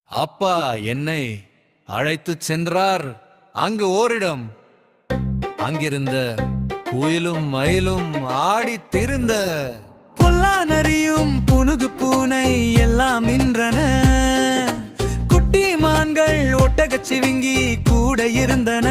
அப்பா என்னை அழைத்துச் சென்றார் அங்கு ஓரிடம். அங்கிருந்த குயிலும் மயிலும் ஆடித் திரிந்த, பொல்லா நரியும் புனுகு பூனை எல்லாம் நின்றன. குட்டி மான்கள் ஒட்டகச் சிவிங்கி கூட இருந்தன.